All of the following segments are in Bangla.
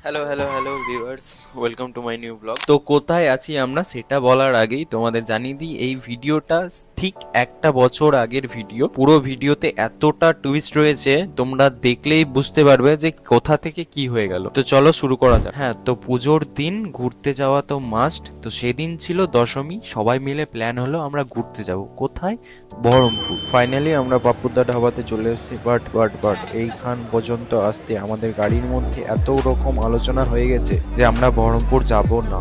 Hello hello hello viewers, welcome to my new blog. তো কোথায় আছি আমরা সেটা বলার আগেই তোমাদের জানিয়ে দিই, এই ভিডিওটা ঠিক একটা বছর আগের ভিডিও। পুরো ভিডিওতে এতটা টুইস্ট রয়েছে, তোমরা দেখলেই বুঝতে পারবে যে কোথা থেকে কি হয়ে গেল। তো চলো শুরু করা যাক। হ্যাঁ, তো পুজোর দিন ঘুরতে যাওয়া তো মাস্ট। তো সেদিন ছিল দশমী, সবাই মিলে প্ল্যান হলো আমরা ঘুরতে যাব। কোথায়? বহরমপুর। ফাইনালি আমরা পাপ্পুদা ধাবাতে চলে এসেছি। বাট এইখান পর্যন্ত আসতে আমাদের গাড়ির মধ্যে এত রকম আলোচনা হয়ে গেছে যে আমরা বহরমপুর যাব না।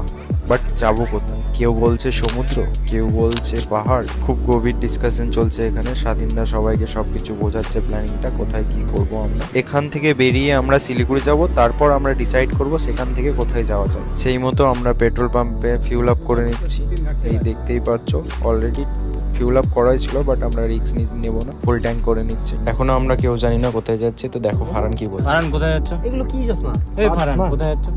বাট যাবো কোথায়? কেউ বলছে সমুদ্র, কেউ বলছে পাহাড়। খুব গভীর ডিসকাশন চলছে এখানে। স্বাধীনদা সবাইকে সবকিছু বোঝাচ্ছে প্ল্যানিংটা, কোথায় কি করব আমরা। এখান থেকে বেরিয়ে আমরা শিলিগুড়ি যাব, তারপর আমরা ডিসাইড করব সেখান থেকে কোথায় যাওয়া যায়। সেই মতো আমরা পেট্রোল পাম্পে ফিউল আপ করে নিচ্ছি। এই দেখতেই পাচ্ছ, অলরেডি ফিউল আপ করাই ছিল, বাট আমরা রিস্ক নেব না, ফুল ট্যাঙ্ক করে নিচ্ছি। এখনো আমরা কেউ জানি না কোথায় যাচ্ছে। তো দেখো ফারান কি বলছে। ফারান কোথায় যাচ্ছ? এগুলো কি চশমা? এই ফারান কোথায় যাচ্ছ?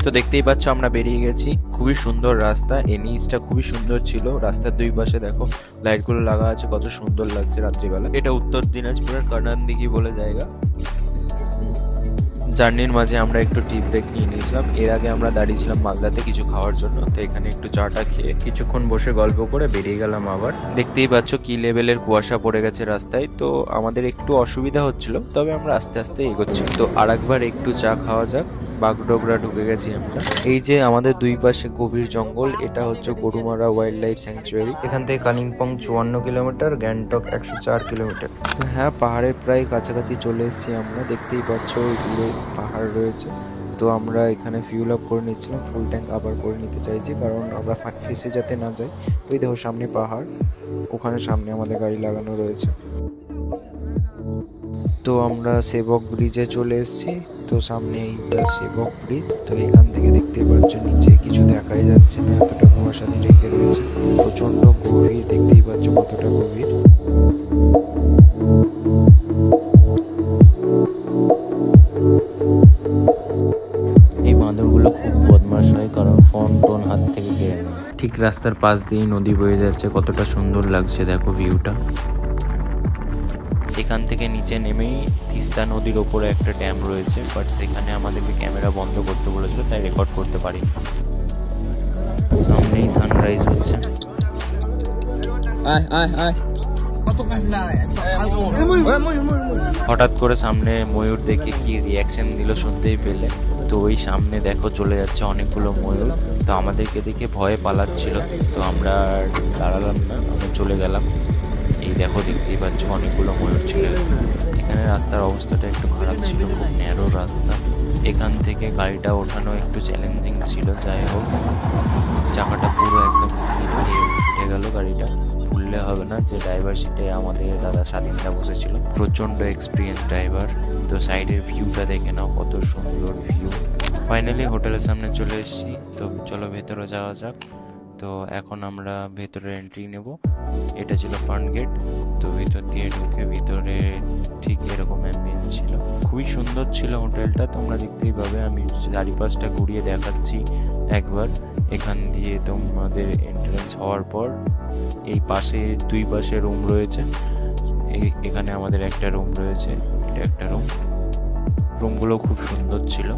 তো দেখতেই পাচ্ছ আমরা বেরিয়ে গেছি। খুবই সুন্দর রাস্তা, এনিসটা খুবই সুন্দর ছিল। রাস্তার দুই পাশে দেখো লাইটগুলো লাগা আছে, কত সুন্দর লাগছে রাত্রিবেলা। এটা উত্তর দিনাজপুরের কানানদিঘি বলে জায়গা। জার্নির মাঝে আমরা একটু টি ব্রেক নিয়ে নিয়েছিলাম। এর আগে আমরা দাঁড়িয়েছিলাম মালদাতে কিছু খাওয়ার জন্য। তো এখানে একটু চাটা খেয়ে কিছুক্ষণ বসে গল্প করে বেরিয়ে গেলাম আবার। দেখতেই পাচ্ছ কি লেভেলের কুয়াশা পড়ে গেছে রাস্তায়। তো আমাদের একটু অসুবিধা হচ্ছিল, তবে আমরা আস্তে আস্তে এগোচ্ছি। তো আরেকবার একটু চা খাওয়া যাক। বাগডোগরা ঢুকে গেছি আমরা। এই যে আমাদের দুই পাশে গভীর জঙ্গল, এটা হচ্ছে গরুমারা ওয়াইল্ড লাইফ স্যাংচুয়ারি। এখান থেকে কালিম্পং 54 কিলোমিটার, গ্যাংটক 104 কিলোমিটার। তো হ্যাঁ, পাহাড়ের প্রায় কাছাকাছি চলে এসেছি আমরা। দেখতেই পাচ্ছ দূরে পাহাড় রয়েছে। তো আমরা এখানে ফিউল আপ করে নিচ্ছিলাম, ফুল ট্যাঙ্ক আবার করে নিতে চাইছি, কারণ আমরা ফেসে যাতে না যাই। ওই দেখো সামনে পাহাড়, ওখানে সামনে আমাদের গাড়ি লাগানো রয়েছে। তো আমরা সেবক ব্রিজে চলে এসেছি। তো সামনে এইটা সেবক ব্রিজ। তো এখান থেকে দেখতে পাচ্ছ নিচে কিছু দেখাই যাচ্ছে না, এতটা কুয়াশা দিয়ে ঢেকে রয়েছে। প্রচন্ড গভীর, দেখতেই পাচ্ছ কতটা গভীর। এই বাঁদরগুলো খুব বদমাশ হয়, কারণ ফোন টোন হাত থেকে কেড়ে নেয়। ঠিক রাস্তার পাশ দিয়ে নদী বয়ে যাচ্ছে, কতটা সুন্দর লাগছে দেখো ভিউটা। এখান থেকে নিচে নেমেই তিস্তা নদীর ওপরে একটা ড্যাম রয়েছে, বাট সেখানে আমাদেরকে ক্যামেরা বন্ধ করতে বলেছিল, তাই রেকর্ড করতে পারিনি। সামনেই সানরাইজ হচ্ছে। হঠাৎ করে সামনে ময়ূর দেখে কি রিয়াকশন দিল শুনতেই পেলে। তো ওই সামনে দেখো চলে যাচ্ছে অনেকগুলো ময়ূর। তো আমাদেরকে দেখে ভয়ে পালাচ্ছিল, তো আমরা দাঁড়ালাম না, আমরা চলে গেলাম। এই দেখো দেখতেই পাচ্ছ অনেকগুলো ময়ূর ছিল। এখানে রাস্তার অবস্থাটা একটু খারাপ ছিল, খুব ন্যারো রাস্তা। এখান থেকে গাড়িটা ওঠানো একটু চ্যালেঞ্জিং ছিল। যাই হোক, চাকাটা পুরো একদম স্পিড দিয়ে উঠে গেল গাড়িটা। ভুললে হবে না যে ড্রাইভার সিটে আমাদের দাদা স্বাধীনদা বসেছিল, প্রচণ্ড এক্সপিরিয়েন্স ড্রাইভার। তো সাইডের ভিউটা দেখে নাও, কত সুন্দর ভিউ। ফাইনালি হোটেলের সামনে চলে এসেছি। তো চলো ভেতরে যাওয়া যাক। তো এখন আমরা ভেতরে এন্ট্রি নেব। এটা ছিল ফ্রন্ট গেট। তো ভিতর দিয়ে ঢুকে ভিতরে ঠিক এরকম অ্যাম্বিয়েন্স ছিল, খুবই সুন্দর ছিল হোটেলটা। তোমরা দেখতেই পাবে, আমি চারিপাশটা ঘুরিয়ে দেখাচ্ছি একবার। এখান দিয়ে তোমাদের এন্ট্রান্স হওয়ার পর এই পাশে দুই পাশে রুম রয়েছে। এখানে আমাদের একটা রুম রয়েছে, এটা একটা রুমগুলো খুব সুন্দর ছিল।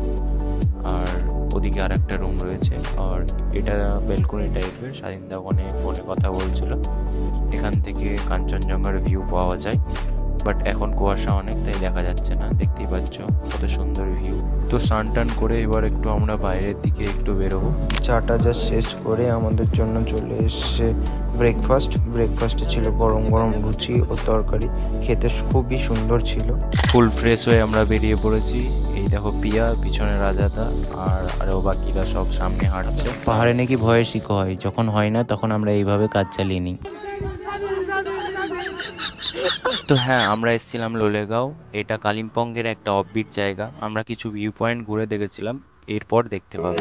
আর ওদিকে আর একটা রুম রয়েছে, আর এটা বেলকনি টাইপের। স্বাধীনদা ওখানে ফোনে কথা বলছিল। এখান থেকে কাঞ্চনজঙ্ঘার ভিউ পাওয়া যায়, বাট এখন কুয়াশা অনেক, তাই দেখা যাচ্ছে না। দেখতেই পাচ্ছ কত সুন্দর ভিউ। তো স্নান টান করে এবার একটু আমরা বাইরের দিকে একটু বেরোবো। চাটা জাস্ট শেষ করে আমাদের জন্য চলে এসছে ব্রেকফাস্টে ছিল গরম গরম লুচি ও তরকারি। খেতে খুবই সুন্দর ছিল। ফুল ফ্রেশ হয়ে আমরা বেরিয়ে পড়েছি। এই দেখো পিয়া, পিছনে রাজাদা, আর আরও বাকিরা সব সামনে হাঁটছে। পাহাড়ে নাকি ভয়ে শিখো হয়, যখন হয় না তখন আমরা এইভাবে কাজ চালিয়ে নিই। তো হ্যাঁ, আমরা এসেছিলাম লোলেগাঁও। এটা কালিম্পংয়ের একটা অফবিট জায়গা। আমরা কিছু ভিউ পয়েন্ট ঘুরে দেখেছিলাম, এরপর দেখতে পাবো।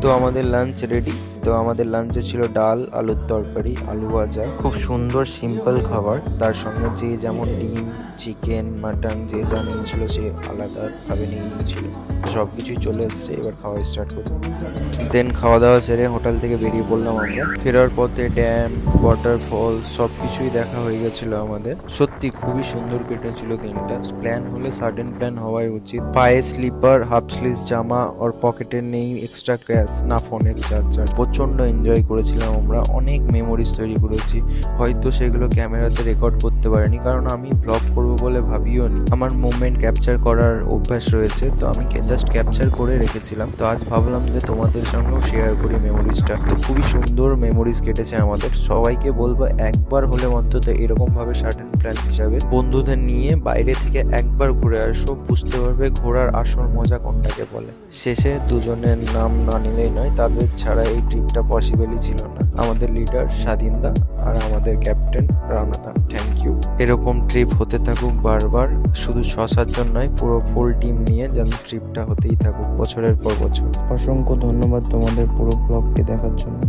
তো আমাদের লাঞ্চ রেডি। তো আমাদের লাঞ্চে ছিল ডাল, আলুর তরকারি, আলু ভাজা, খুব সুন্দর সিম্পল খাবার। তার সঙ্গে যে যেমন ডিম, চিকেন, মাটন যে যা নিয়েছিল সে আলাদা ভাবে নিয়ে নিয়েছিল। সব কিছুই চলে এসছে, এবার খাওয়া স্টার্ট করবো। দেন খাওয়া দাওয়া সেরে হোটেল থেকে বেরিয়ে পড়লাম আমরা। ফেরার পথে ড্যাম, ওয়াটারফল সব কিছুই দেখা হয়ে গেছিল আমাদের। সত্যি খুবই সুন্দর কেটেছিল দিনটা। প্ল্যান হলে সাডেন প্ল্যান হওয়াই উচিত। পায়ে স্লিপার, হাফ স্লিভ জামা, ওর পকেটে নেই এক্সট্রা ক্যাশ, না ফোনের চার্জার। প্রচন্ড এনজয় করেছিলাম আমরা, অনেক মেমোরিজ তৈরি করেছি। হয়তো সেগুলো ক্যামেরাতে রেকর্ড করতে পারিনি, কারণ আমি ব্লগ করবো বলে ভাবিও নি। আমার মোমেন্ট ক্যাপচার করার অভ্যাস রয়েছে, তো আমি জাস্ট ক্যাপচার করে রেখেছিলাম। তো আজ ভাবলাম যে তোমাদের সঙ্গেও শেয়ার করি মেমোরিজটা। তো খুবই সুন্দর মেমোরিজ কেটেছে আমাদের। সবাইকে বলবো একবার হলে অন্তত এরকম ভাবে সাডেন প্ল্যান হিসাবে বন্ধুদের নিয়ে বাইরে থেকে একবার ঘুরে আসো, বুঝতে পারবে ঘোরার আসল মজা কোনটাকে বলে। শেষে দুজনের নাম না নিলেই নয়, তাদের ছাড়া এই ট্রিপটা পসিবলই ছিল না। আমাদের লিডার স্বাধীনদা আর আমাদের ক্যাপ্টেন রানাদা, থ্যাংক ইউ। এরকম ট্রিপ হতে থাকুক বারবার, শুধু 6-7 জন নয়, পুরো ফুল টিম নিয়ে যেন ট্রিপটা হতেই থাকুক বছরের পর বছর। অসংখ্য ধন্যবাদ তোমাদের পুরো ব্লগটি দেখার জন্য।